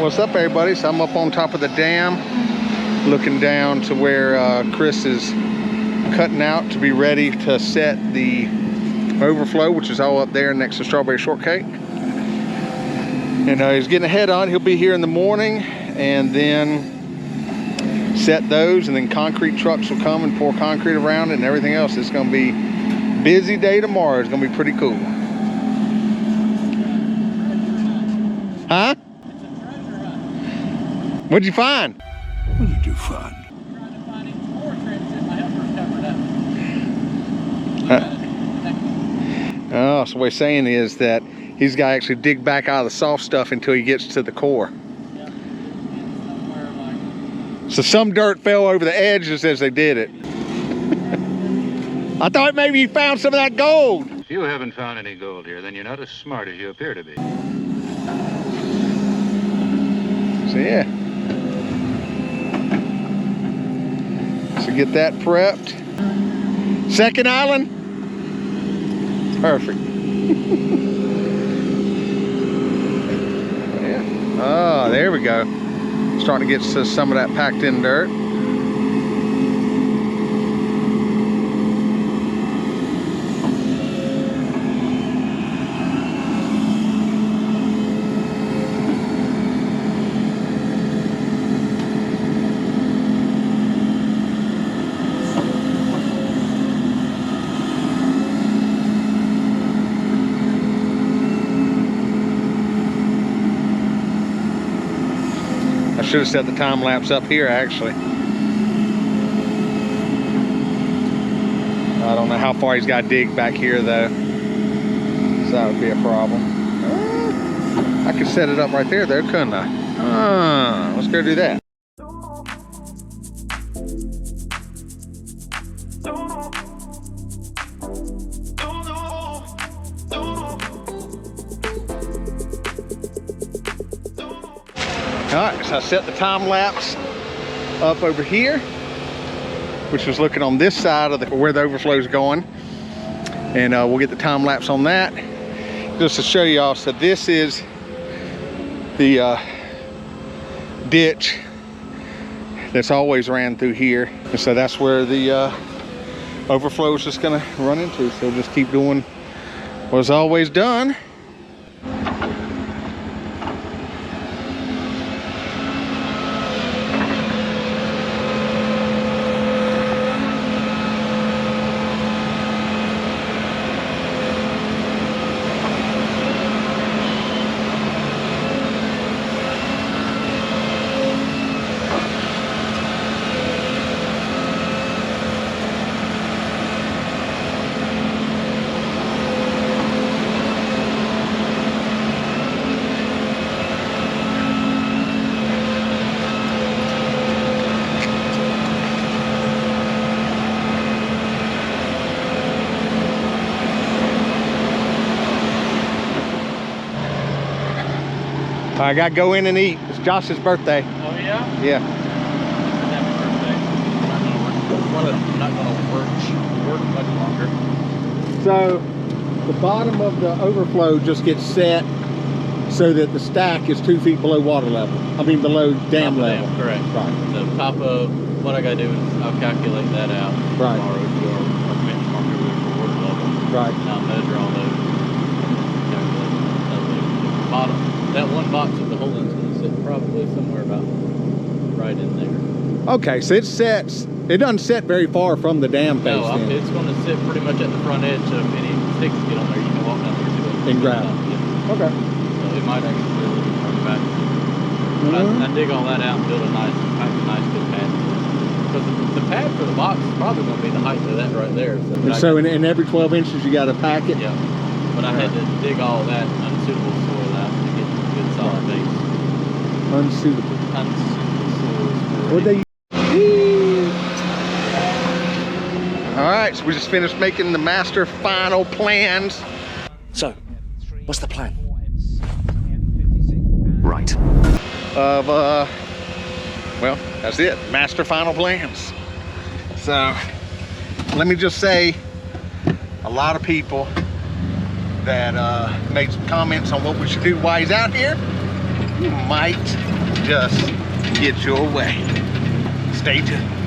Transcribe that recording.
What's up, everybody? So I'm up on top of the dam, looking down to where Chris is cutting out to be ready to set the overflow, which is all up there next to Strawberry Shortcake. And he's getting ahead on. He'll be here in the morning and then set those, and then concrete trucks will come and pour concrete around it and everything else. It's going to be a busy day tomorrow. It's going to be pretty cool. Huh? What'd you find? What did you find? Trying to find even more trenches that my helpers covered up. Oh, so what he's saying is that he's got to actually dig back out of the soft stuff until he gets to the core. Yep. Somewhere like... So some dirt fell over the edges as they did it. I thought maybe you found some of that gold. If you haven't found any gold here, then you're not as smart as you appear to be. So yeah. So get that prepped. Second island. Perfect. Yeah. Oh, there we go. Starting to get some of that packed in dirt. I should have set the time lapse up here actually. I don't know how far he's got to dig back here though, so that would be a problem. I could set it up right there though, couldn't I? Let's go do that. All right, so I set the time lapse up over here, which was looking on this side of where the overflow is going, and we'll get the time lapse on that. Just to show y'all, so this is the ditch that's always ran through here, and so that's where the overflow is just gonna run into. So just keep doing what's always done. I gotta go in and eat. It's Josh's birthday. Oh yeah? Yeah. Happy birthday. I'm not gonna work much longer. So the bottom of the overflow just gets set so that the stack is 2 feet below water level. I mean below dam level. Correct. Right. The top of what I gotta do is I'll calculate that out Right. tomorrow to our benchmark for water level. Right. And I'll measure all those. The bottom. That one box with the hole in is going to sit probably somewhere about right in there. Okay, so it doesn't set very far from the dam face. No, it's going to sit pretty much at the front edge, so if any sticks get on there, you can walk down there to it. And grab it. Yeah. Okay. So it might actually really come back. But I dig all that out and build a nice good pad. Because the pad for the box is probably going to be the height of that right there. So in every 12 inches you got to pack it? Yeah. But I had to dig all that unsuitable soil out to get a good solid base. Unsuitable. Unsuitable soils. What they? All right, so we just finished making the master final plans. So, what's the plan? Right. Of well, that's it. Master final plans. So let me just say, a lot of people that made some comments on what we should do while he's out here. You might just get your way. Stay tuned.